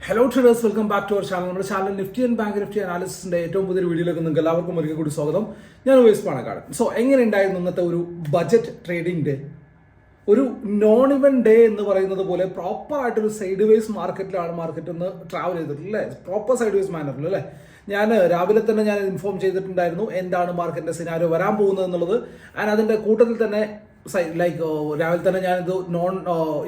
Hello traders, welcome back to our channel. നമ്മുടെ channel nifty and bank nifty അനാലിസിന്റെ ഏറ്റവും പുതിയ വീഡിയോയിലേക്ക് നിങ്ങൾക്ക് എല്ലാവർക്കും ഒരിക്കൽ കൂടി സ്വാഗതം. ഞാൻ ഉവൈസ് പാണക്കാട്. സോ എങ്ങനെ ഉണ്ടായിരുന്നു ഇന്നത്തെ ഒരു ബജറ്റ് ട്രേഡിംഗ് ഡേ? ഒരു നോൺ ഇവൻ ഡേ എന്ന് പറയുന്നത് പോലെ പ്രോപ്പർ ആയിട്ടൊരു സൈഡ് വേസ് മാർക്കറ്റിലാണ് മാർക്കറ്റ് ഒന്ന് ട്രാവൽ ചെയ്തിട്ടുള്ളത് അല്ലേ? പ്രോപ്പർ സൈഡ് വേസ് മാനറിൽ അല്ലേ? ഞാൻ രാവിലെ തന്നെ ഞാൻ ഇൻഫോം ചെയ്തിട്ടുണ്ടായിരുന്നു എന്താണ് മാർക്കറ്റിന്റെ സിനാരിയോ വരാൻ പോകുന്നത് എന്നുള്ളത്. ആൻഡ് അതിന്റെ കൂട്ടത്തിൽ തന്നെ ലൈക്ക് രാവിലെ തന്നെ ഞാനിത് നോൺ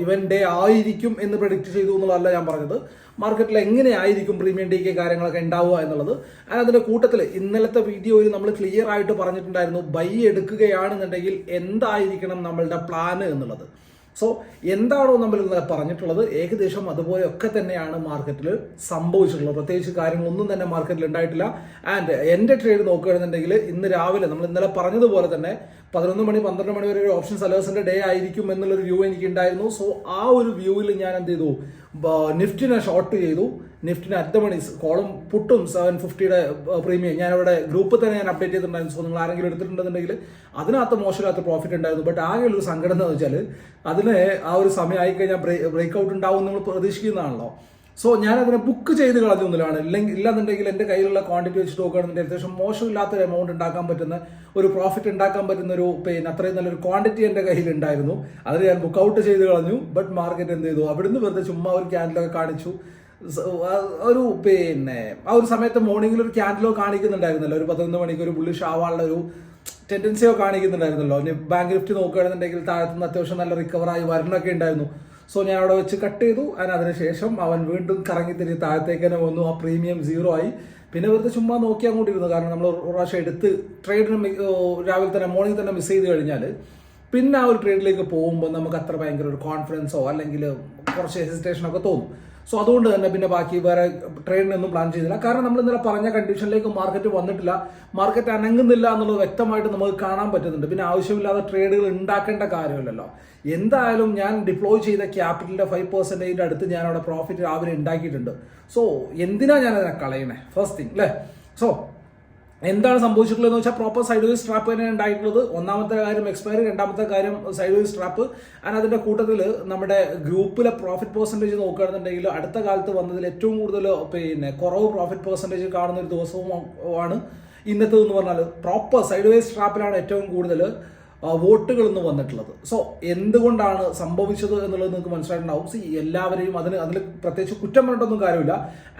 ഇവൻ ഡേ ആയിരിക്കും എന്ന് പ്രെഡിക്റ്റ് ചെയ്തു എന്നുള്ളതല്ല ഞാൻ പറഞ്ഞത്. മാർക്കറ്റിൽ എങ്ങനെയായിരിക്കും പ്രീമിയം ഡേക്ക് കാര്യങ്ങളൊക്കെ ഉണ്ടാവുക എന്നുള്ളത്. ആൻഡ് അതിന്റെ കൂട്ടത്തിൽ ഇന്നലത്തെ വീഡിയോയിൽ നമ്മൾ ക്ലിയർ ആയിട്ട് പറഞ്ഞിട്ടുണ്ടായിരുന്നു ബൈ എടുക്കുകയാണെന്നുണ്ടെങ്കിൽ എന്തായിരിക്കണം നമ്മളുടെ പ്ലാന് എന്നുള്ളത്. സോ എന്താണോ നമ്മൾ ഇന്നലെ പറഞ്ഞിട്ടുള്ളത് ഏകദേശം അതുപോലെയൊക്കെ തന്നെയാണ് മാർക്കറ്റിൽ സംഭവിച്ചിട്ടുള്ളത്. പ്രത്യേകിച്ച് കാര്യങ്ങളൊന്നും തന്നെ മാർക്കറ്റിൽ ഉണ്ടായിട്ടില്ല. ആൻഡ് എൻ്റെ ട്രേഡ് നോക്കുകയാണെന്നുണ്ടെങ്കിൽ ഇന്ന് രാവിലെ നമ്മൾ ഇന്നലെ പറഞ്ഞതുപോലെ തന്നെ 11 മണി 12 മണി വരെ ഒരു ഓപ്ഷൻ സെലേഴ്സിന്റെ ഡേ ആയിരിക്കും എന്നുള്ളൊരു വ്യൂ എനിക്ക് ഉണ്ടായിരുന്നു. സോ ആ ഒരു വ്യൂവിൽ ഞാൻ എന്ത് ചെയ്തു, നിഫ്റ്റിനെ ഷോർട്ട് ചെയ്തു. നിഫ്റ്റിന് അറ്റ് മണി കോളം പുട്ടും 750യുടെ പ്രീമിയം ഞാൻ അവിടെ ഗ്രൂപ്പിൽ തന്നെ ഞാൻ അപ്ഡേറ്റ് ചെയ്തിട്ടുണ്ടായിരുന്നു. സോ നിങ്ങൾ ആരെങ്കിലും എടുത്തിട്ടുണ്ടെന്നുണ്ടെങ്കിൽ അതിനകത്ത് മോശമില്ലാത്ത പ്രോഫിറ്റ് ഉണ്ടായിരുന്നു. ബട്ട് ആകെയുള്ള ഒരു സങ്കടം എന്ന് വെച്ചാൽ അതിന് ആ ഒരു സമയം ആയിക്കഴിഞ്ഞാൽ ബ്രേക്ക് ഔട്ട് ഉണ്ടാവും നിങ്ങൾ പ്രതീക്ഷിക്കുന്നതാണല്ലോ. സോ ഞാൻ അതിനെ ബുക്ക് ചെയ്ത് കളഞ്ഞൊന്നുമില്ലാണ്. ഇല്ലാന്നുണ്ടെങ്കിൽ എൻ്റെ കയ്യിലുള്ള ക്വാണ്ടിറ്റി വെച്ചിട്ട് നോക്കുകയാണെന്നുണ്ടെങ്കിൽ അത്യാവശ്യം മോശമില്ലാത്തൊരു എമൗണ്ട് ഉണ്ടാക്കാൻ പറ്റുന്ന ഒരു പ്രോഫിറ്റ് ഉണ്ടാക്കാൻ പറ്റുന്ന ഒരു അത്രയും നല്ലൊരു ക്വാണ്ടിറ്റി എൻ്റെ കയ്യിൽ ഉണ്ടായിരുന്നു. അതിന് ഞാൻ ബുക്ക് ഔട്ട് ചെയ്ത് കളഞ്ഞു. ബട്ട് മാർക്കറ്റ് എന്ത് ചെയ്തു, അവിടുന്ന് വെറുതെ ചുമ്മാ ഒരു ക്യാൻഡിലൊക്കെ കാണിച്ചു. ഒരു ആ ഒരു സമയത്ത് മോർണിംഗിൽ ഒരു ക്യാൻഡിലോ കാണിക്കുന്നുണ്ടായിരുന്നല്ലോ, ഒരു 11 മണിക്ക് ഒരു ബുള്ളിഷ് ആവാനുള്ള ഒരു ടെൻഡൻസിയോ കാണിക്കുന്നുണ്ടായിരുന്നല്ലോ. ബാങ്ക് നിഫ്റ്റി നോക്കുകയാണെന്നുണ്ടെങ്കിൽ താഴത്തുനിന്ന് അത്യാവശ്യം നല്ല റിക്കവറായി വരണമൊക്കെ ഉണ്ടായിരുന്നു. സോ ഞാൻ അവിടെ വെച്ച് കട്ട് ചെയ്തു. അതിനുശേഷം അവൻ വീണ്ടും കറങ്ങി തിരിഞ്ഞ് താഴത്തേക്ക് തന്നെ വന്നു. ആ പ്രീമിയം 0 ആയി. പിന്നെ വെറുതെ ചുമ്മാ നോക്കി അങ്ങോട്ടിരുന്നു. കാരണം നമ്മൾ ഒരു പ്രാവശ്യം എടുത്ത് ട്രേഡിന് രാവിലെ തന്നെ മോർണിംഗ് തന്നെ മിസ് ചെയ്ത് കഴിഞ്ഞാൽ പിന്നെ ആ ഒരു ട്രേഡിലേക്ക് പോകുമ്പോൾ നമുക്ക് അത്ര ഭയങ്കര ഒരു കോൺഫിഡൻസോ അല്ലെങ്കിൽ കുറച്ച് ഹെസിറ്റേഷനൊക്കെ തോന്നും. സോ അതുകൊണ്ട് തന്നെ പിന്നെ ബാക്കി വേറെ ട്രേഡിനൊന്നും പ്ലാൻ ചെയ്തില്ല. കാരണം നമ്മൾ ഇന്നലെ പറഞ്ഞ കണ്ടീഷനിലേക്ക് മാർക്കറ്റ് വന്നിട്ടില്ല, മാർക്കറ്റ് അനങ്ങുന്നില്ല എന്നുള്ളത് വ്യക്തമായിട്ട് നമുക്ക് കാണാൻ പറ്റുന്നുണ്ട്. പിന്നെ ആവശ്യമില്ലാതെ ട്രേഡുകൾ ഉണ്ടാക്കേണ്ട കാര്യമില്ലല്ലോ. എന്തായാലും ഞാൻ ഡിപ്ലോയ് ചെയ്ത ക്യാപിറ്റലിന്റെ 5% അടുത്ത് ഞാൻ അവിടെ പ്രോഫിറ്റ് രാവിലെ ഉണ്ടാക്കിയിട്ടുണ്ട്. സോ എന്തിനാ ഞാൻ അതിനെ കളയണേ? ഫസ്റ്റ് തിങ് അല്ലേ. സോ എന്താണ് സംഭവിച്ചിട്ടുള്ളത് എന്ന് വെച്ചാൽ പ്രോപ്പർ സൈഡ് വേസ് ട്രാപ്പ് തന്നെ ഉണ്ടായിട്ടുള്ളത്. ഒന്നാമത്തെ കാര്യം എക്സ്പയറി, രണ്ടാമത്തെ കാര്യം സൈഡ് വേസ് ട്രാപ്പ്. ആൻഡ് അതിന്റെ കൂട്ടത്തിൽ നമ്മുടെ ഗ്രൂപ്പിലെ പ്രോഫിറ്റ് പെർസെൻറ്റേജ് നോക്കുകയാണെന്നുണ്ടെങ്കിൽ അടുത്ത കാലത്ത് വന്നതിൽ ഏറ്റവും കൂടുതൽ കുറവ് പ്രോഫിറ്റ് പെർസെൻറ്റേജ് കാണുന്ന ഒരു ദിവസവുമാണ് ഇന്നത്തെ എന്ന് പറഞ്ഞാൽ പ്രോപ്പർ സൈഡ് വേസ് ട്രാപ്പിലാണ് ഏറ്റവും കൂടുതൽ വോട്ടുകൾ എന്ന് വന്നിട്ടുള്ളത്. സോ എന്തുകൊണ്ടാണ് സംഭവിച്ചത് എന്നുള്ളത് നിങ്ങൾക്ക് മനസ്സിലായിട്ടുണ്ടാവും. എല്ലാവരെയും അതിൽ പ്രത്യേകിച്ച് കുറ്റം പറഞ്ഞിട്ടൊന്നും കാര്യമില്ല.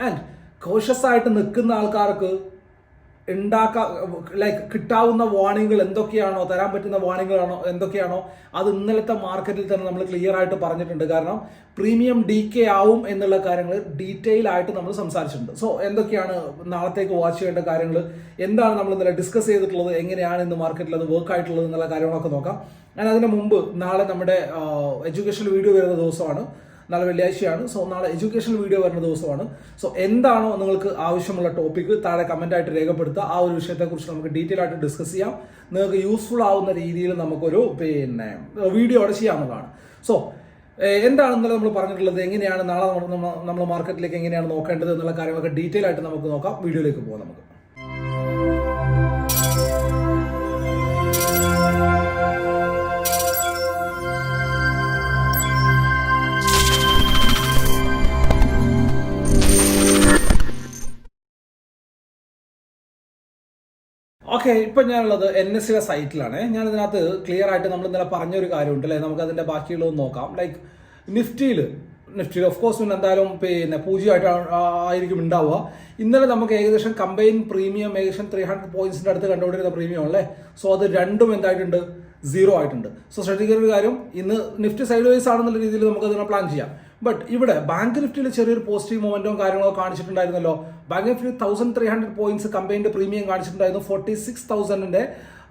ആൻഡ് കോഷ്യസ് ആയിട്ട് നിൽക്കുന്ന ആൾക്കാർക്ക് കിട്ടാവുന്ന വാണിങ്ങുകൾ എന്തൊക്കെയാണോ, തരാൻ പറ്റുന്ന വാണിങ്ങുകളാണോ എന്തൊക്കെയാണോ അത് ഇന്നലത്തെ മാർക്കറ്റിൽ തന്നെ നമ്മൾ ക്ലിയർ ആയിട്ട് പറഞ്ഞിട്ടുണ്ട്. കാരണം പ്രീമിയം DK ആവും എന്നുള്ള കാര്യങ്ങൾ ഡീറ്റെയിൽ ആയിട്ട് നമ്മൾ സംസാരിച്ചിട്ടുണ്ട്. സോ എന്തൊക്കെയാണ് നാളത്തേക്ക് വാച്ച് ചെയ്യേണ്ട കാര്യങ്ങൾ, എന്താണ് നമ്മൾ ഇന്നലെ ഡിസ്കസ് ചെയ്തിട്ടുള്ളത്, എങ്ങനെയാണ് ഇന്ന് മാർക്കറ്റിൽ അത് വർക്ക് ആയിട്ടുള്ളത് എന്നുള്ള കാര്യങ്ങളൊക്കെ നോക്കാം. ഞാൻ അതിന് മുമ്പ് നാളെ നമ്മുടെ എഡ്യൂക്കേഷണൽ വീഡിയോ വരുന്ന ദിവസമാണ്. നാളെ വെള്ളിയാഴ്ചയാണ്. സോ നാളെ എഡ്യൂക്കേഷണൽ വീഡിയോ വരുന്ന ദിവസമാണ്. സോ എന്താണോ നിങ്ങൾക്ക് ആവശ്യമുള്ള ടോപ്പിക്ക് താഴെ കമന്റ് ആയിട്ട് രേഖപ്പെടുത്തുക. ആ ഒരു വിഷയത്തെക്കുറിച്ച് നമുക്ക് ഡീറ്റെയിൽ ആയിട്ട് ഡിസ്കസ് ചെയ്യാം. നിങ്ങൾക്ക് യൂസ്ഫുൾ ആവുന്ന രീതിയിൽ നമുക്കൊരു വീഡിയോ അവിടെ ചെയ്യാവുന്നതാണ്. സോ എന്താണ് ഇന്നലെ നമ്മൾ പറഞ്ഞിട്ടുള്ളത്, എങ്ങനെയാണ് നാളെ നമ്മൾ മാർക്കറ്റിലേക്ക് എങ്ങനെയാണ് നോക്കേണ്ടത് എന്നുള്ള കാര്യങ്ങളൊക്കെ ഡീറ്റെയിൽ ആയിട്ട് നമുക്ക് നോക്കാം. വീഡിയോയിലേക്ക് പോകാം നമുക്ക്. ഓക്കെ, ഇപ്പം ഞാനുള്ളത് NSE സൈറ്റിലാണ്. ഞാൻ ഇതിനകത്ത് ക്ലിയർ ആയിട്ട് നമ്മൾ ഇന്നലെ പറഞ്ഞൊരു കാര്യമുണ്ട് അല്ലേ, നമുക്ക് അതിന്റെ ബാക്കിയുള്ളതൊന്ന് നോക്കാം. ലൈക്ക് നിഫ്റ്റിയിൽ ഓഫ് കോഴ്സ് പിന്നെ എന്തായാലും 0 ആയിരിക്കും ഉണ്ടാവുക. ഇന്നലെ നമുക്ക് ഏകദേശം കമ്പൈൻ പ്രീമിയം ഏകദേശം 300 പോയിന്റ്സിന്റെ അടുത്ത് കണ്ടുകൊണ്ടിരുന്ന പ്രീമിയം അല്ലേ. സോ അത് രണ്ടും എന്തായിട്ടുണ്ട്, 0 ആയിട്ടുണ്ട്. സോ ശ്രദ്ധിക്കുന്ന ഒരു കാര്യം, ഇന്ന് നിഫ്റ്റി സൈഡ് വേസ് ആണെന്നുള്ള രീതിയിൽ നമുക്ക് അതിനെ പ്ലാൻ ചെയ്യാം. ബട്ട് ഇവിടെ ബാങ്ക് നിഫ്റ്റിയിൽ ചെറിയൊരു പോസിറ്റീവ് മൊമെന്റും കാര്യങ്ങളോ കാണിച്ചിട്ടുണ്ടായിരുന്നല്ലോ. Bank nifty 1300 points combined premium കാണിച്ചിട്ടുണ്ടായിരുന്നു. 46,000ന്റെ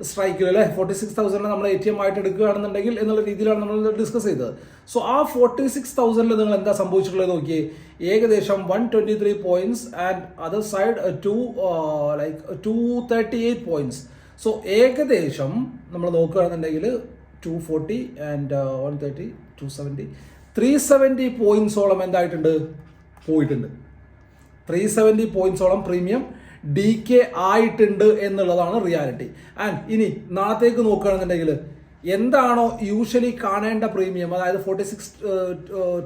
സ്ട്രൈക്കിൽ അല്ലെ, 46,000 നമ്മൾ ATM ആയിട്ട് എടുക്കുകയാണെന്നുണ്ടെങ്കിൽ എന്നുള്ള രീതിയിലാണ് നമ്മൾ ഡിസ്കസ് ചെയ്തത്. സോ ആ 46,000 നിങ്ങൾ എന്താ സംഭവിച്ചിട്ടുള്ളത് നോക്കിയേ, ഏകദേശം 123 points and other side 238 points. So ഏകദേശം നമ്മൾ നോക്കുകയാണെന്നുണ്ടെങ്കിൽ 240 ആൻഡ് 130 270 370 പോയിന്റ്സോളം എന്തായിട്ടുണ്ട്, പോയിട്ടുണ്ട്. 370 പോയിന്റ്സോളം പ്രീമിയം DK ആയിട്ടുണ്ട് എന്നുള്ളതാണ് റിയാലിറ്റി. ആൻഡ് ഇനി നാളത്തേക്ക് നോക്കുകയാണെന്നുണ്ടെങ്കിൽ എന്താണോ യൂഷ്വലി കാണേണ്ട പ്രീമിയം, അതായത്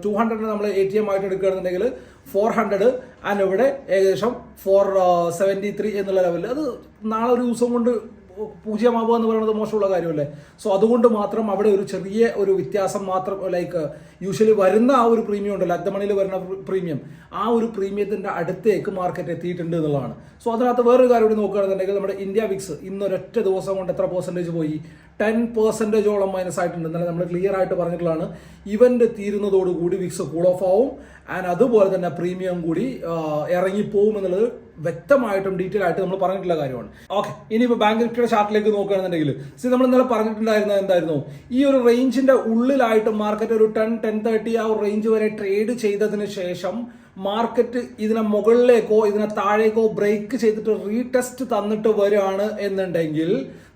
200 നമ്മൾ ATM ആയിട്ട് എടുക്കുകയാണെന്നുണ്ടെങ്കിൽ 400 ആൻഡ് ഇവിടെ ഏകദേശം 473 എന്നുള്ള ലെവലിൽ, അത് നാളെ ഒരു ദിവസം കൊണ്ട് പൂജ്യമാവുക എന്ന് പറയുന്നത് മോശമുള്ള കാര്യമല്ലേ. സോ അതുകൊണ്ട് മാത്രം അവിടെ ഒരു ചെറിയ ഒരു വ്യത്യാസം മാത്രം, ലൈക്ക് യൂഷ്വലി വരുന്ന ആ ഒരു പ്രീമിയം ഉണ്ടല്ലോ, അഗ്ദമണിയിൽ വരുന്ന പ്രീമിയം, ആ ഒരു പ്രീമിയത്തിന്റെ അടുത്തേക്ക് മാർക്കറ്റ് എത്തിയിട്ടുണ്ട് എന്നുള്ളതാണ്. സോ അതിനകത്ത് വേറൊരു കാര്യം കൂടി നോക്കുകയാണെന്നുണ്ടെങ്കിൽ നമ്മുടെ ഇന്ത്യ വിക്സ് ഇന്നൊരൊറ്റ ദിവസം കൊണ്ട് എത്ര പെർസെൻറ്റേജ് പോയി? 10% മൈനസ് ആയിട്ടുണ്ട്. എന്നാലും നമ്മൾ ക്ലിയർ ആയിട്ട് പറഞ്ഞിട്ടുള്ളതാണ്, ഇവന്റ് തീരുന്നതോടുകൂടി വിക്സ് കൂൾ ഓഫ് ആവും ആൻഡ് അതുപോലെ തന്നെ പ്രീമിയം കൂടി ഇറങ്ങിപ്പോവും എന്നുള്ളത് വ്യക്തമായിട്ടും ഡീറ്റെയിൽ ആയിട്ട് നമ്മൾ പറഞ്ഞിട്ടുള്ള കാര്യമാണ്. ഓക്കെ, ഇനിയിപ്പോൾ ബാങ്ക് നിഫ്റ്റിയുടെ ചാർട്ടിലേക്ക് നോക്കുകയാണെന്നുണ്ടെങ്കിൽ നമ്മൾ ഇന്നലെ പറഞ്ഞിട്ടുണ്ടായിരുന്നത് എന്തായിരുന്നു? ഈ ഒരു റേഞ്ചിന്റെ ഉള്ളിലായിട്ട് മാർക്കറ്റ് ഒരു 10-10:30 ആ ഒരു റേഞ്ച് വരെ ട്രേഡ് ചെയ്തതിന് ശേഷം മാർക്കറ്റ് ഇതിനെ മുകളിലേക്കോ ഇതിനെ താഴേക്കോ ബ്രേക്ക് ചെയ്തിട്ട് റീടെസ്റ്റ് തന്നിട്ട് വരികയാണ് എന്നുണ്ടെങ്കിൽ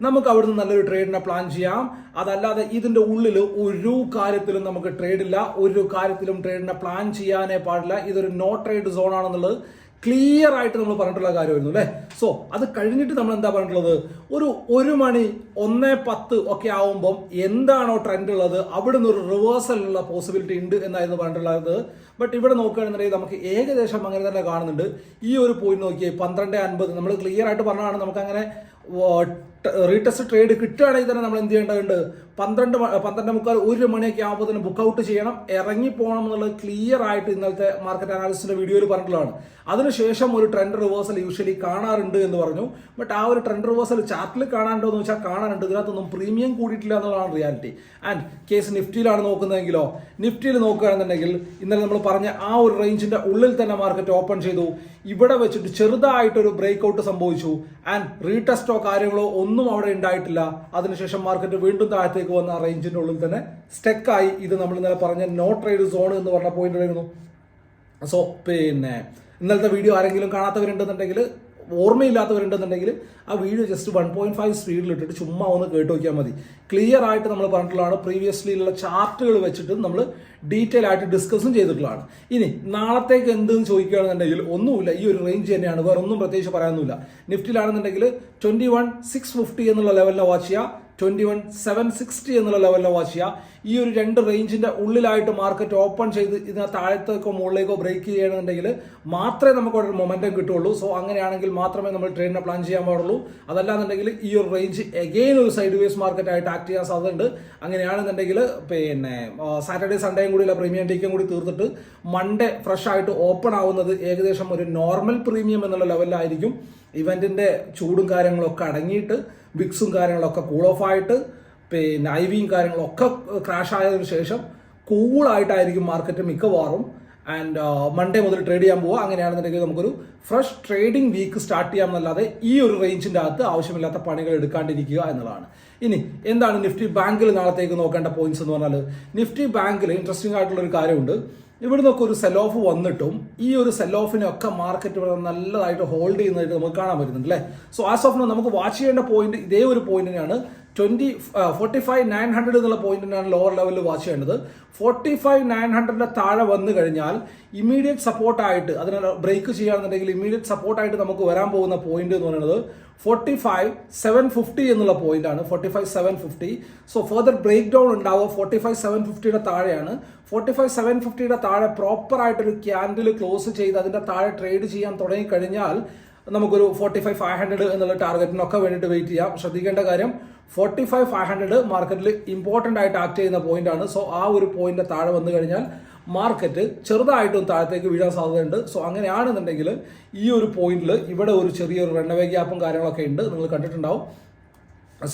നമുക്ക് അവിടുന്ന് നല്ലൊരു ട്രേഡിനെ പ്ലാൻ ചെയ്യാം. അതല്ലാതെ ഇതിന്റെ ഉള്ളിൽ ഒരു കാര്യത്തിലും നമുക്ക് ട്രേഡില്ല, ഒരു കാര്യത്തിലും ട്രേഡിനെ പ്ലാൻ ചെയ്യാനേ പാടില്ല. ഇതൊരു നോ ട്രേഡ് സോൺ ആണെന്നുള്ളത് ക്ലിയർ ആയിട്ട് നമ്മൾ പറഞ്ഞിട്ടുള്ള കാര്യമായിരുന്നു അല്ലേ. സോ അത് കഴിഞ്ഞിട്ട് നമ്മൾ എന്താ പറഞ്ഞിട്ടുള്ളത്? ഒരു 1 മണി 1:10 ഒക്കെ ആവുമ്പം എന്താണോ ട്രെൻഡ് ഉള്ളത് അവിടുന്ന് ഒരു റിവേഴ്സലുള്ള പോസിബിലിറ്റി ഉണ്ട് എന്നായിരുന്നു പറഞ്ഞിട്ടുള്ളത്. ബട്ട് ഇവിടെ നോക്കുകയാണെന്നുണ്ടെങ്കിൽ നമുക്ക് ഏകദേശം അങ്ങനെ തന്നെ കാണുന്നുണ്ട്. ഈ ഒരു പോയിന്റ് നോക്കിയേ 12:50 നമ്മൾ ക്ലിയർ ആയിട്ട് പറഞ്ഞതാണ്, നമുക്ക് അങ്ങനെ റീടെസ്റ്റ് ട്രേഡ് കിട്ടുകയാണെങ്കിൽ തന്നെ നമ്മൾ എന്ത് ചെയ്യേണ്ടതുണ്ട്? 12:45 1 മണിയൊക്കെ ആകുമ്പോൾ തന്നെ ബുക്ക് ഔട്ട് ചെയ്യണം, ഇറങ്ങി പോകണം എന്നുള്ളത് ക്ലിയർ ആയിട്ട് ഇന്നലത്തെ മാർക്കറ്റ് അനാലിസിന്റെ വീഡിയോയിൽ പറഞ്ഞിട്ടുള്ളതാണ്. അതിനുശേഷം ഒരു ട്രെൻഡ് റിവേഴ്സൽ യൂഷ്വലി കാണാറുണ്ട് എന്ന് പറഞ്ഞു. ബട്ട് ആ ഒരു ട്രെൻഡ് റിവേഴ്സൽ ചാർട്ടിൽ കാണാനുണ്ടോ എന്ന് വെച്ചാൽ കാണാനുണ്ട്, ഇതിനകത്തൊന്നും പ്രീമിയം കൂടിയിട്ടില്ല എന്നുള്ളതാണ് റിയാലിറ്റി. ആൻഡ് കേസ് നിഫ്റ്റിയിലാണ് നോക്കുന്നതെങ്കിലോ, നിഫ്റ്റിയിൽ നോക്കുകയാണെന്നുണ്ടെങ്കിൽ ഇന്നലെ നമ്മൾ പറഞ്ഞ ആ ഒരു റേഞ്ചിന്റെ ഉള്ളിൽ തന്നെ മാർക്കറ്റ് ഓപ്പൺ ചെയ്തു. ഇവിടെ വെച്ചിട്ട് ചെറുതായിട്ടൊരു ബ്രേക്ക് ഔട്ട് സംഭവിച്ചു ആൻഡ് റീടെസ്റ്റോ കാര്യങ്ങളോ ഒന്നും അവിടെ ഉണ്ടായിട്ടില്ല. അതിനുശേഷം മാർക്കറ്റ് വീണ്ടും താഴത്തേക്ക് വന്ന റേഞ്ചിന്റെ ഉള്ളിൽ തന്നെ സ്റ്റെക്കായി. ഇത് നമ്മൾ ഇന്നലെ പറഞ്ഞ നോ ട്രേഡ് സോൺ എന്ന് പറഞ്ഞ പോയിന്റ് ആയിരുന്നു. സോ പിന്നെ ഇന്നലത്തെ വീഡിയോ ആരെങ്കിലും കാണാത്തവരുണ്ടെന്നുണ്ടെങ്കിൽ, ഓർമ്മയില്ലാത്തവരുണ്ടെന്നുണ്ടെങ്കിൽ ആ വീഡിയോ ജസ്റ്റ് 1.5 സ്പീഡിൽ ഇട്ടിട്ട് ചുമ്മാ ഒന്ന് കേട്ട് നോക്കിയാൽ മതി. ക്ലിയർ ആയിട്ട് നമ്മൾ പറഞ്ഞിട്ടുള്ളതാണ്, പ്രീവിയസ്ലി ഉള്ള ചാർട്ടുകൾ വെച്ചിട്ട് നമ്മൾ ഡീറ്റെയിൽ ആയിട്ട് ഡിസ്കസും ചെയ്തിട്ടുള്ളതാണ്. ഇനി നാളത്തേക്ക് എന്തെന്ന് ചോദിക്കുകയാണെന്നുണ്ടെങ്കിൽ ഒന്നുമില്ല, ഈ ഒരു റേഞ്ച് തന്നെയാണ്, വേറെ ഒന്നും പ്രത്യേകിച്ച് പറയാനൊന്നുമില്ല. നിഫ്റ്റിയിലാണെന്നുണ്ടെങ്കിൽ 21,650 എന്നുള്ള ലെവലിനെ വാച്ച് ചെയ്യുക, 21,760 എന്നുള്ള ലെവലിനെ വാച്ച് ചെയ്യുക. ഈ ഒരു 2 റേഞ്ചിന്റെ ഉള്ളിലായിട്ട് മാർക്കറ്റ് ഓപ്പൺ ചെയ്ത് ഇതിനെ താഴത്തേക്കോ മുകളിലേക്കോ ബ്രേക്ക് ചെയ്യണമെന്നുണ്ടെങ്കിൽ മാത്രമേ നമുക്ക് ഒരു മൊമെന്റം കിട്ടുള്ളൂ. സോ അങ്ങനെയാണെങ്കിൽ മാത്രമേ നമ്മൾ ട്രേഡിനെ പ്ലാൻ ചെയ്യാൻ പാടുള്ളൂ. അതല്ലാന്നുണ്ടെങ്കിൽ ഈ ഒരു റേഞ്ച് എഗെയിൻ ഒരു സൈഡ് വേസ് മാർക്കറ്റ് ആയിട്ട് ആക്ട് ചെയ്യാൻ സാധ്യതയുണ്ട്. അങ്ങനെയാണെന്നുണ്ടെങ്കിൽ പിന്നെ സാറ്റർഡേ സൺഡേയും കൂടിയുള്ള പ്രീമിയം ടീക്കും കൂടി തീർത്തിട്ട് മൺഡേ ഫ്രഷ് ആയിട്ട് ഓപ്പൺ ആവുന്നത് ഏകദേശം ഒരു നോർമൽ പ്രീമിയം എന്നുള്ള ലെവലിലായിരിക്കും. ഇവന്റിന്റെ ചൂടും കാര്യങ്ങളൊക്കെ അടങ്ങിയിട്ട് വിക്സും കാര്യങ്ങളൊക്കെ കൂൾ ഓഫ് ആയിട്ട് പിന്നെ ഐവിയും കാര്യങ്ങളൊക്കെ ക്രാഷ് ആയതിനു ശേഷം കൂളായിട്ടായിരിക്കും മാർക്കറ്റ് മിക്കവാറും ആൻഡ് മൺഡേ മുതൽ ട്രേഡ് ചെയ്യാൻ പോവുക. അങ്ങനെയാണെന്നുണ്ടെങ്കിൽ നമുക്കൊരു ഫ്രഷ് ട്രേഡിംഗ് വീക്ക് സ്റ്റാർട്ട് ചെയ്യാമെന്നല്ലാതെ ഈ ഒരു റേഞ്ചിന്റെ അകത്ത് ആവശ്യമില്ലാത്ത പണികൾ എടുക്കാണ്ടിരിക്കുക എന്നുള്ളതാണ്. ഇനി എന്താണ് നിഫ്റ്റി ബാങ്കിൽ നാളത്തേക്ക് നോക്കേണ്ട പോയിന്റ്സ് എന്ന് പറഞ്ഞാൽ, നിഫ്റ്റി ബാങ്കിൽ ഇൻട്രസ്റ്റിംഗ് ആയിട്ടുള്ള ഒരു കാര്യമുണ്ട്. ഇവിടുന്നൊക്കെ ഒരു സെൽ ഓഫ് വന്നിട്ടും ഈ ഒരു സെൽ ഓഫിനൊക്കെ മാർക്കറ്റ് ഇവിടെ നല്ലതായിട്ട് ഹോൾഡ് ചെയ്യുന്നതായിട്ട് നമുക്ക് കാണാൻ പറ്റുന്നുണ്ട് അല്ലേ. സോ ആസ് ഓഫ് നോ നമുക്ക് വാച്ച് ചെയ്യേണ്ട പോയിന്റ് ഇതേ ഒരു പോയിന്റിനാണ്, 45,900 എന്നുള്ള പോയിന്റിനാണ് ലോവർ ലെവലിൽ വാച്ച് ചെയ്യേണ്ടത്. 45,900 താഴെ വന്നു കഴിഞ്ഞാൽ ഇമ്മീഡിയറ്റ് സപ്പോർട്ടായിട്ട് അതിനെ ബ്രേക്ക് ചെയ്യുകയാണെന്നുണ്ടെങ്കിൽ ഇമ്മീഡിയറ്റ് സപ്പോർട്ടായിട്ട് നമുക്ക് വരാൻ പോകുന്ന പോയിന്റ് എന്ന് പറയുന്നത് 45,750 എന്നുള്ള പോയിന്റ് ആണ്. 45,750. സോ ഫർദർ ബ്രേക്ക് ഡൗൺ ഉണ്ടാവുക 45,750 താഴെയാണ്. 45,750 താഴെ പ്രോപ്പർ ആയിട്ടൊരു ക്യാൻഡിൽ ക്ലോസ് ചെയ്ത് അതിന്റെ താഴെ ട്രേഡ് ചെയ്യാൻ തുടങ്ങിക്കഴിഞ്ഞാൽ നമുക്കൊരു 45,500 എന്നുള്ള ടാർഗറ്റിനൊക്കെ വേണ്ടിയിട്ട് വെയിറ്റ് ചെയ്യാം. ശ്രദ്ധിക്കേണ്ട കാര്യം 45,500 മാർക്കറ്റിൽ ഇമ്പോർട്ടൻ്റ് ആയിട്ട് ആക്ട് ചെയ്യുന്ന പോയിന്റ് ആണ്. സോ ആ ഒരു പോയിന്റ് താഴെ വന്നു കഴിഞ്ഞാൽ മാർക്കറ്റ് ചെറുതായിട്ടും താഴത്തേക്ക് വീഴാൻ സാധ്യതയുണ്ട്. സോ അങ്ങനെയാണെന്നുണ്ടെങ്കിൽ ഈ ഒരു പോയിന്റിൽ ഇവിടെ ഒരു ചെറിയൊരു റണ്ണവേ ഗ്യാപ്പും കാര്യങ്ങളൊക്കെ ഉണ്ട്, നിങ്ങൾ കണ്ടിട്ടുണ്ടാവും.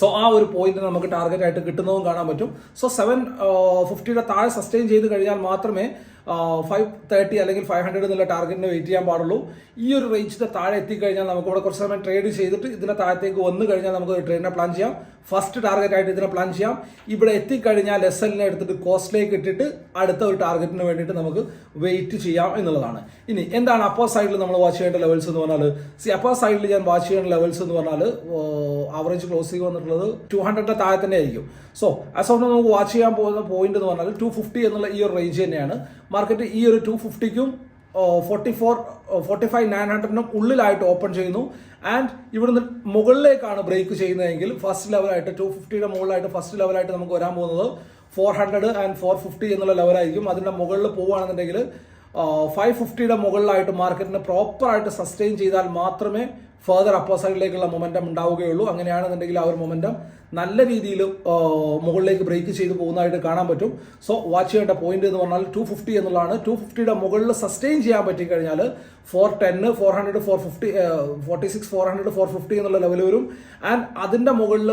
സോ ആ ഒരു പോയിന്റ് നമുക്ക് ടാർഗറ്റ് ആയിട്ട് കിട്ടുന്നതും കാണാൻ പറ്റും. സോ 750 താഴെ സസ്റ്റെയിൻ ചെയ്ത് കഴിഞ്ഞാൽ മാത്രമേ 530 അല്ലെങ്കിൽ 500 എന്നുള്ള ടാർഗറ്റിന് വെയിറ്റ് ചെയ്യാൻ പാടുള്ളൂ. ഈ ഒരു റേഞ്ചിന്റെ താഴെ എത്തിക്കഴിഞ്ഞാൽ നമുക്ക് ഇവിടെ കുറച്ച് സമയം ട്രേഡ് ചെയ്തിട്ട് ഇതിന്റെ താഴത്തേക്ക് വന്നു കഴിഞ്ഞാൽ നമുക്ക് ട്രേഡിനെ പ്ലാൻ ചെയ്യാം. ഫസ്റ്റ് ടാർഗറ്റ് ആയിട്ട് ഇതിനെ പ്ലാൻ ചെയ്യാം. ഇവിടെ എത്തിക്കഴിഞ്ഞാൽ SL എടുത്തിട്ട് കോസ്റ്റിലേക്ക് ഇട്ടിട്ട് അടുത്ത ഒരു ടാർഗറ്റിന് വേണ്ടിയിട്ട് നമുക്ക് വെയിറ്റ് ചെയ്യാം എന്നുള്ളതാണ്. ഇനി എന്താണ് അപ്പർ സൈഡിൽ നമ്മൾ വാച്ച് ചെയ്യേണ്ട ലെവൽസ് എന്ന് പറഞ്ഞാൽ, അപ്പർ സൈഡിൽ ഞാൻ വാച്ച് ചെയ്യേണ്ട ലെവൽസ് എന്ന് പറഞ്ഞാൽ ആവറേജ് ക്ലോസിംഗ് വന്നിട്ടുള്ളത് 200 താഴെ തന്നെ ആയിരിക്കും. സോ ആസ് ഓഫ് നമുക്ക് വാച്ച് ചെയ്യാൻ പോകുന്ന പോയിന്റ് എന്ന് പറഞ്ഞാൽ 250 എന്നുള്ള ഈ ഒരു റേഞ്ച് തന്നെയാണ്. മാർക്കറ്റ് ഈ ഒരു 250ക്കും 45,900 ഉള്ളിലായിട്ട് ഓപ്പൺ ചെയ്യുന്നു. ആൻഡ് ഇവിടുന്ന് മുകളിലേക്കാണ് ബ്രേക്ക് ചെയ്യുന്നതെങ്കിൽ ഫസ്റ്റ് ലെവലായിട്ട് 250യുടെ മുകളിലായിട്ട് ഫസ്റ്റ് ലെവലായിട്ട് നമുക്ക് വരാൻ പോകുന്നത് 400 ആൻഡ് 450 എന്നുള്ള ലെവലായിരിക്കും. അതിൻ്റെ മുകളിൽ പോവുകയാണെന്നുണ്ടെങ്കിൽ 550യുടെ മുകളിലായിട്ട് മാർക്കറ്റിനെ പ്രോപ്പറായിട്ട് സസ്റ്റെയിൻ ചെയ്താൽ മാത്രമേ ഫർദർ അപ്പർ സൈഡിലേക്കുള്ള മൊമെന്റം ഉണ്ടാവുകയുള്ളൂ. അങ്ങനെയാണെന്നുണ്ടെങ്കിൽ ആ ഒരു മൊമെന്റം നല്ല രീതിയിൽ മുകളിലേക്ക് ബ്രേക്ക് ചെയ്ത് പോകുന്നതായിട്ട് കാണാൻ പറ്റും. സോ വാച്ച് ചെയ്യേണ്ട പോയിന്റ് എന്ന് പറഞ്ഞാൽ 250 എന്നുള്ളതാണ്. 250യുടെ മുകളിൽ സസ്റ്റെയിൻ ചെയ്യാൻ പറ്റിക്കഴിഞ്ഞാൽ 410, 400, 450, 46, 400, 450 എന്നുള്ള ലെവൽ വരും. ആൻഡ് അതിൻ്റെ മുകളിൽ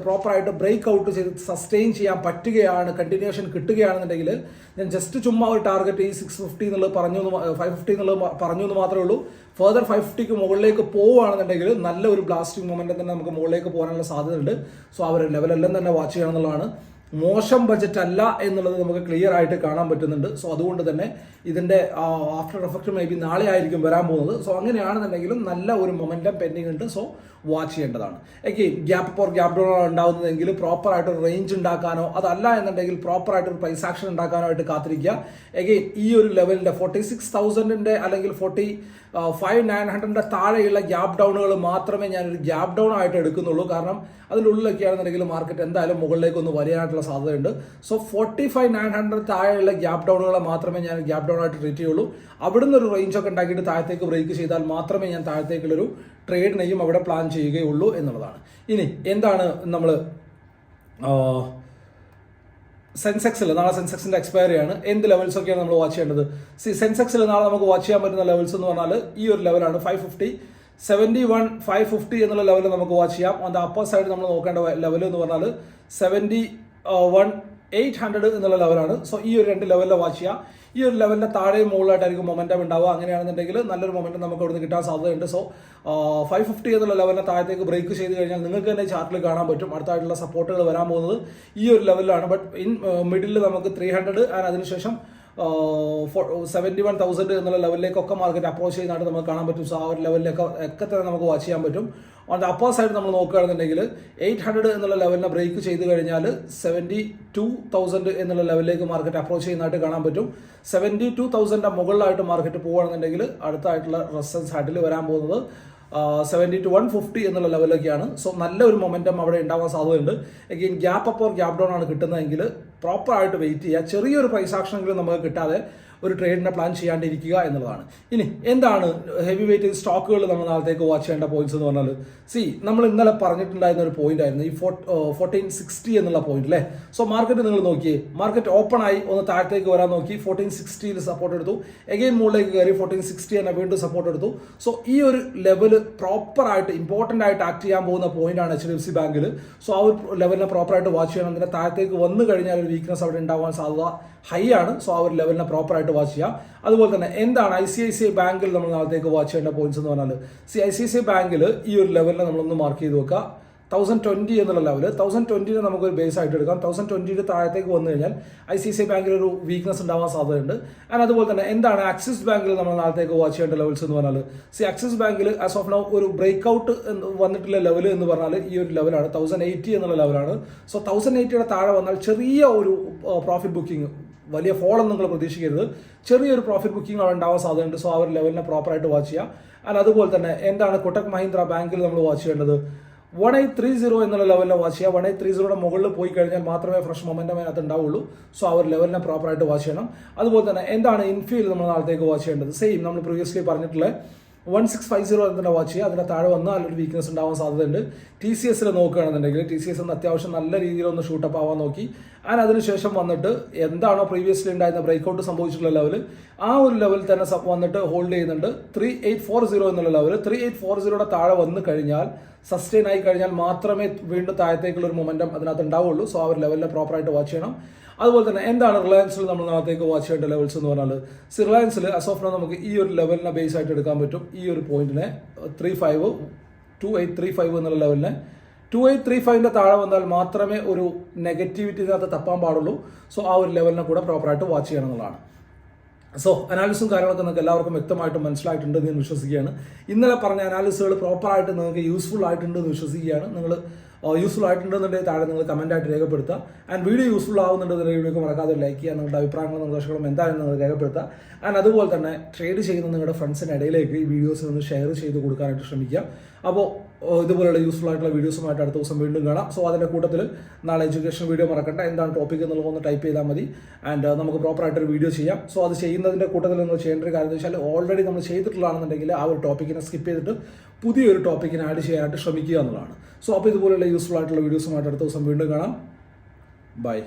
പ്രോപ്പറായിട്ട് ബ്രേക്ക് ഔട്ട് ചെയ്ത് സസ്റ്റെയിൻ ചെയ്യാൻ പറ്റുകയാണ്, കണ്ടിന്യൂഷൻ കിട്ടുകയാണെന്നുണ്ടെങ്കിൽ ഞാൻ ജസ്റ്റ് ചുമ്മാ ഒരു ടാർഗറ്റ് ഈ 650 എന്നുള്ളത് 550 എന്നുള്ളത് പറഞ്ഞു എന്ന് മാത്രമേ ഉള്ളൂ. ഫർദർ 550ക്ക് മുകളിലേക്ക് പോവുകയാണെന്നുണ്ടെങ്കിൽ നല്ല ഒരു ബ്ലാസ്റ്റിംഗ് മൊമെന്റം തന്നെ നമുക്ക് മുകളിലേക്ക് പോകാനുള്ള സാധ്യതയുണ്ട്. സോ അവർ ലെവലെല്ലാം തന്നെ വാച്ച് ചെയ്യണം എന്നുള്ളതാണ്. മോശം ബജറ്റ് അല്ല എന്നുള്ളത് നമുക്ക് ക്ലിയർ ആയിട്ട് കാണാൻ പറ്റുന്നുണ്ട്. സോ അതുകൊണ്ട് തന്നെ ഇതിന്റെ ആഫ്റ്റർ എഫക്ട് മേ ബി നാളെ ആയിരിക്കും വരാൻ പോകുന്നത്. സോ അങ്ങനെയാണെന്നുണ്ടെങ്കിലും നല്ല ഒരു മൊമെന്റം പെൻഡിങ് ഉണ്ട്. സോ വാച്ച് ചെയ്യേണ്ടതാണ്. Again gap for gap down ഉണ്ടാകുന്നതെങ്കിൽ പ്രോപ്പറായിട്ട് ഒരു റേഞ്ച് ഉണ്ടാക്കാനോ അതല്ല എന്നുണ്ടെങ്കിൽ പ്രോപ്പറായിട്ട് ഒരു പ്രൈസ് ആക്ഷൻ ഉണ്ടാക്കാനോ ആയിട്ട് കാത്തിരിക്കുക. എഗെയിൻ ഈ ഒരു ലെവലിന്റെ 46,000ന്റെ അല്ലെങ്കിൽ 45,900ന്റെ താഴെയുള്ള ഗ്യാപ്പ് ഡൗണുകൾ മാത്രമേ ഞാനൊരു ഗ്യാപ്പ് ഡൗൺ ആയിട്ട് എടുക്കുന്നുള്ളൂ. കാരണം അതിനുള്ളിലൊക്കെ ആണെന്നുണ്ടെങ്കിൽ മാർക്കറ്റ് എന്തായാലും മുകളിലേക്ക് ഒന്ന് വരാനായിട്ടുള്ള സാധ്യതയുണ്ട്. സോ 45,900 താഴെയുള്ള ഗ്യാപ്പ് ഡൗണുകളെ മാത്രമേ ഞാൻ ഗ്യാപ്പ് ഡൗൺ ആയിട്ട് ട്രീറ്റ് ചെയ്യുള്ളൂ. അവിടുന്ന് ഒരു റേഞ്ച് ഒക്കെ ഉണ്ടാക്കിയിട്ട് താഴത്തേക്ക് ബ്രേക്ക് ചെയ്താൽ മാത്രമേ ഞാൻ താഴത്തേക്കുള്ളൊരു ട്രേഡിനെയും അവിടെ പ്ലാൻ ചെയ്യുകയുള്ളൂ എന്നുള്ളതാണ്. ഇനി എന്താണ് നമ്മൾ സെൻസെക്സിൽ നാളെ സെൻസെക്സിന്റെ എക്സ്പയറി ആണ്. എന്ത് ലെവൽസ് ഒക്കെയാണ് നമ്മൾ വാച്ച് ചെയ്യേണ്ടത്? സെൻസെക്സിൽ നാളെ നമുക്ക് വാച്ച് ചെയ്യാൻ പറ്റുന്ന ലെവൽസ് എന്ന് പറഞ്ഞാൽ ഈ ഒരു ലെവലാണ് 550, 71, 550 എന്നുള്ള ലെവൽ നമുക്ക് വാച്ച് ചെയ്യാം. ഓൺ ദ അപ്പർ സൈഡ് നമ്മൾ നോക്കേണ്ട ലെവൽ എന്ന് പറഞ്ഞാൽ 71,800 എന്നുള്ള ലെവലാണ്. സോ ഈ ഒരു രണ്ട് ലെവലിൽ വാച്ച് ചെയ്യാം. ഈ ഒരു ലെവലിന്റെ താഴെയും മുകളിലായിട്ടായിരിക്കും മൊമെന്റം ഉണ്ടാവുക. അങ്ങനെയാണെന്നുണ്ടെങ്കിൽ നല്ലൊരു മൊമെന്റം നമുക്ക് അവിടെ നിന്ന് കിട്ടാൻ സാധ്യതയുണ്ട്. സോ 550 എന്നുള്ള ലെവലിനെ താഴത്തേക്ക് ബ്രേക്ക് ചെയ്ത് കഴിഞ്ഞാൽ നിങ്ങൾക്ക് തന്നെ ചാർട്ടിൽ കാണാൻ പറ്റും അടുത്തായിട്ടുള്ള സപ്പോർട്ടുകൾ വരാൻ പോകുന്നത് ഈ ഒരു ലെവലിലാണ്. ബട്ട് ഇൻ മിഡിൽ നമുക്ക് 300 ആൻഡ് അതിനുശേഷം 71,000 എന്നുള്ള ലെവലിലേക്കൊക്കെ മാർക്കറ്റ് അപ്രോച്ച് ചെയ്യുന്നതായിട്ട് നമുക്ക് കാണാൻ പറ്റും. സോ ആ ഒരു ലെവലിലൊക്കെ തന്നെ നമുക്ക് വാച്ച് ചെയ്യാൻ പറ്റും. ഓൺ ദ അപ്പർ സൈഡ് നമ്മൾ നോക്കുകയാണെന്നുണ്ടെങ്കിൽ 800 എന്നുള്ള ലെവലിനെ ബ്രേക്ക് ചെയ്ത് കഴിഞ്ഞാൽ 72,000 എന്നുള്ള ലെവലിലേക്ക് മാർക്കറ്റ് അപ്രോച്ച് ചെയ്യുന്നതായിട്ട് കാണാൻ പറ്റും. 72,000ന്റെ മുകളിലായിട്ട് മാർക്കറ്റ് പോകുകയാണെന്നുണ്ടെങ്കിൽ അടുത്തായിട്ടുള്ള റെസിസ്റ്റൻസ് ഹാർഡിൽ വരാൻ പോകുന്നത് 70 to 150 എന്നുള്ള ലെവലൊക്കെയാണ്. സോ നല്ലൊരു മൊമെന്റം അവിടെ ഉണ്ടാവാൻ സാധ്യതയുണ്ട്. Again gap up or gap down ആണ് കിട്ടുന്നതെങ്കിൽ പ്രോപ്പറായിട്ട് വെയിറ്റ് ചെയ്യുക. ചെറിയൊരു പ്രൈസ് ആക്ഷനെങ്കിലും നമുക്ക് കിട്ടാതെ ഒരു ട്രേഡിനെ പ്ലാൻ ചെയ്യാണ്ടിരിക്കുക എന്നുള്ളതാണ്. ഇനി എന്താണ് ഹെവി വെയിറ്റ് സ്റ്റോക്കുകൾ നമ്മൾ നാളത്തേക്ക് വാച്ച് ചെയ്യേണ്ട പോയിന്റ്സ് എന്ന് പറഞ്ഞാൽ, നമ്മൾ ഇന്നലെ പറഞ്ഞിട്ടുണ്ടായിരുന്ന ഒരു പോയിന്റ് ആയിരുന്നു ഈ 1460 എന്നുള്ള പോയിന്റ് അല്ലേ. സോ മാർക്കറ്റ് നിങ്ങൾ നോക്കിയേ, മാർക്കറ്റ് ഓപ്പൺ ആയി ഒന്ന് താഴത്തേക്ക് വരാൻ നോക്കി, 1460യിൽ സപ്പോർട്ട് എടുത്തു, എഗെയിൻ മുകളിലേക്ക് കയറി 1460 തന്നെ വീണ്ടും സപ്പോർട്ട് എടുത്തു. സോ ഈ ഒരു ലെവല് പ്രോപ്പറായിട്ട് ഇമ്പോർട്ടന്റ് ആയിട്ട് ആക്ട് ചെയ്യാൻ പോകുന്ന പോയിന്റ് ആണ് HDFC ബാങ്കിൽ. സോ ആ ഒരു ലെവലിനെ പ്രോപ്പറായിട്ട് വാച്ച് ചെയ്യണം. അതിന്റെ താഴത്തേക്ക് വന്നു കഴിഞ്ഞാൽ ഒരു വീക്ക്നെസ് അവിടെ ഉണ്ടാവാൻ സാധ്യത ഹൈ ആണ്. സോ ആ ഒരു ലെവലിനെ പ്രോപ്പറായിട്ട് വാച്ച് ചെയ്യാം. അതുപോലെ തന്നെ എന്താണ് ICICI ബാങ്കിൽ നമ്മൾ നാളത്തേക്ക് വാച്ച് ചെയ്യേണ്ട പോയിന്റ്സ് എന്ന് പറഞ്ഞാൽ, ICICI ബാങ്കിൽ ഈ ഒരു ലെവലിനെ നമ്മളൊന്ന് മാർക്ക് ചെയ്ത് വെക്കുക. 1020 എന്നുള്ള ലെവല്, 1020നെ നമുക്കൊരു ബേസ് ആയിട്ട് എടുക്കാം. 1020യുടെ താഴത്തേക്ക് വന്നു കഴിഞ്ഞാൽ ICICI ബാങ്കിൽ ഒരു വീക്ക്നെസ് ഉണ്ടാവാൻ സാധ്യതയുണ്ട്. ആൻഡ് അതുപോലെ തന്നെ എന്താണ് ആക്സിസ് ബാങ്കിൽ നമ്മൾ നാളത്തേക്ക് വാച്ച് ചെയ്യേണ്ട ലെവൽസ് എന്ന് പറഞ്ഞാൽ, ആക്സിസ് ബാങ്കിൽ ആസ് ഓഫ് നൗ ഒരു ബ്രേക്ക് ഔട്ട് വന്നിട്ടുള്ള ലെവൽ എന്ന് പറഞ്ഞാൽ ഈ ഒരു ലെവലാണ് 1080 എന്നുള്ള ലെവലാണ്. സോ 1080യുടെ താഴെ വന്നാൽ ചെറിയ ഒരു പ്രോഫിറ്റ് ബുക്കിംഗ്, വലിയ ഫോളൊന്നും നിങ്ങൾ പ്രതീക്ഷിക്കരുത്, ചെറിയൊരു പ്രോഫിറ്റ് ബുക്കിംഗ് അവിടെ ഉണ്ടാവാൻ സാധ്യതയുണ്ട്. സോ ആ ഒരു ലെവലിനെ പ്രോപ്പറായിട്ട് വാച്ച് ചെയ്യാം. ആൻഡ് അതുപോലെ തന്നെ എന്താണ് കൊട്ടക് മഹീന്ദ്ര ബാങ്കിൽ നമ്മൾ വാച്ച് ചെയ്യേണ്ടത്, 1830 എന്നുള്ള ലെവലിനെ വാച്ച് ചെയ്യുക. 1830യുടെ മുകളിൽ പോയി കഴിഞ്ഞാൽ മാത്രമേ ഫ്രഷ് മൊമെന്റം അതിനകത്ത് ഉണ്ടാവുള്ളൂ. സോ ആ ഒരു ലെവലിനെ പ്രോപ്പറായിട്ട് വാച്ച് ചെയ്യണം. അതുപോലെ തന്നെ എന്താണ് ഇൻഫീൽ നമ്മൾ നാളത്തേക്ക് വാച്ച് ചെയ്യേണ്ടത്, സെയിം നമ്മൾ പ്രീവിയസ്ലി പറഞ്ഞിട്ടുള്ള 1650 തന്നെ വാച്ച് ചെയ്യുക. അതിന്റെ താഴെ വന്നാൽ ഒരു വീക്ക്നെസ് ഉണ്ടാവാൻ സാധ്യതയുണ്ട്. TCSൽ നോക്കുകയാണെന്നുണ്ടെങ്കിൽ TCS അത്യാവശ്യം നല്ല രീതിയിൽ ഒന്ന് ഷൂട്ടപ്പ് ആവാൻ നോക്കി. ആൻഡ് അതിനുശേഷം വന്നിട്ട് എന്താണോ പ്രീവിയസ്ലി ഉണ്ടായിരുന്ന ബ്രേക്ക്ഔട്ട് സംഭവിച്ചിട്ടുള്ള ലെവൽ, ആ ഒരു ലെവൽ തന്നെ വന്നിട്ട് ഹോൾഡ് ചെയ്യുന്നുണ്ട്. 3840 എന്നുള്ള ലെവൽ, 3840യുടെ താഴെ വന്നു കഴിഞ്ഞാൽ സസ്റ്റെയിൻ ആയി കഴിഞ്ഞാൽ മാത്രമേ വീണ്ടും താഴത്തേക്കുള്ള ഒരു മൊമെന്റം അതിനകത്ത് ഉണ്ടാവുള്ളൂ. സോ ആ ഒരു ലെവലിനെ പ്രോപ്പറായിട്ട് വാച്ച് ചെയ്യണം. അതുപോലെ തന്നെ എന്താണ് റിലയൻസിൽ നമ്മൾ നാളത്തേക്ക് വാച്ച് ചെയ്യേണ്ട ലെവൽസ് എന്ന് പറഞ്ഞാൽ, റിലയൻസിൽ അസ് ഓഫ് നൗ നമുക്ക് ഈ ഒരു ലെവലിനെ ബേസ് ആയിട്ട് എടുക്കാൻ പറ്റും. ഈ ഒരു പോയിന്റിനെ 2835 എന്നുള്ള ലെവലിനെ 2835ന്റെ താഴെ വന്നാൽ മാത്രമേ ഒരു നെഗറ്റിവിറ്റി ഇതിനകത്ത് തപ്പാൻ പാടുള്ളൂ. സോ ആ ഒരു ലെവലിനെ കൂടെ പ്രോപ്പറായിട്ട് വാച്ച് ചെയ്യണം എന്നുള്ളതാണ്. സോ അനാലിസും കാര്യങ്ങളൊക്കെ നിങ്ങൾക്ക് എല്ലാവർക്കും വ്യക്തമായിട്ട് മനസ്സിലായിട്ടുണ്ട് എന്ന് ഞാൻ വിശ്വസിക്കുകയാണ്. ഇന്നലെ പറഞ്ഞ അനാലിസുകൾ പ്രോപ്പറായിട്ട് നിങ്ങൾക്ക് യൂസ്ഫുൾ ആയിട്ടുണ്ട് എന്ന് വിശ്വസിക്കുകയാണ്. നിങ്ങൾ യൂസ്ഫുൾ ആയിട്ടുണ്ടെന്നുണ്ടെങ്കിൽ താഴെ നിങ്ങൾ കമൻറ്റായിട്ട് രേഖപ്പെടുത്തുക. ആൻഡ് വീഡിയോ യൂസ്ഫുൾ ആവുന്നുണ്ടെന്നുണ്ടെങ്കിൽ വീഡിയോക്ക് മറക്കാതെ ലൈക്ക് ചെയ്യുക, നിങ്ങളുടെ അഭിപ്രായങ്ങളും നിർദ്ദേശങ്ങളും എന്തായാലും നിങ്ങൾ രേഖപ്പെടുത്തുക. ആൻഡ് അതുപോലെ തന്നെ ട്രേഡ് ചെയ്യുന്ന നിങ്ങളുടെ ഫ്രണ്ട്സിൻ്റെ ഇടയിലേക്ക് ഈ വീഡിയോസ് ഒന്ന് ഷെയർ ചെയ്ത് കൊടുക്കാനായിട്ട് ശ്രമിക്കുക. അപ്പോൾ ഇതുപോലുള്ള യൂസ്ഫുൾ ആയിട്ടുള്ള വീഡിയോസുമായിട്ട് അടുത്ത ദിവസം വീണ്ടും കാണാം. സോ അതിൻ്റെ കൂട്ടത്തിൽ നാളെ എഡ്യൂക്കേഷൻ വീഡിയോ മറക്കണ്ട, എന്താണ് ടോപ്പിക് എന്നുള്ളതൊന്ന് ടൈപ്പ് ചെയ്താൽ മതി. ആൻഡ് നമുക്ക് പ്രോപ്പറായിട്ടൊരു വീഡിയോ ചെയ്യാം. സോ അത് ചെയ്യുന്നതിൻ്റെ കൂട്ടത്തിൽ നിങ്ങൾ ചെയ്യേണ്ട ഒരു കാര്യം എന്ന് വെച്ചാൽ ഓൾറെഡി നമ്മൾ ചെയ്തിട്ടുള്ളതാണെന്നുണ്ടെങ്കിൽ ആ ഒരു ടോപ്പിക്കിനെ സ്കിപ്പ് ചെയ്തിട്ട് പുതിയൊരു ടോപ്പിക്കിനെ ആഡ് ചെയ്യാനായിട്ട് ശ്രമിക്കുക എന്നുള്ളതാണ്. സോ അപ്പോൾ ഇതുപോലെയുള്ള യൂസ്ഫുൾ ആയിട്ടുള്ള വീഡിയോസുമായിട്ട് അടുത്ത ദിവസം വീണ്ടും കാണാം. ബൈ.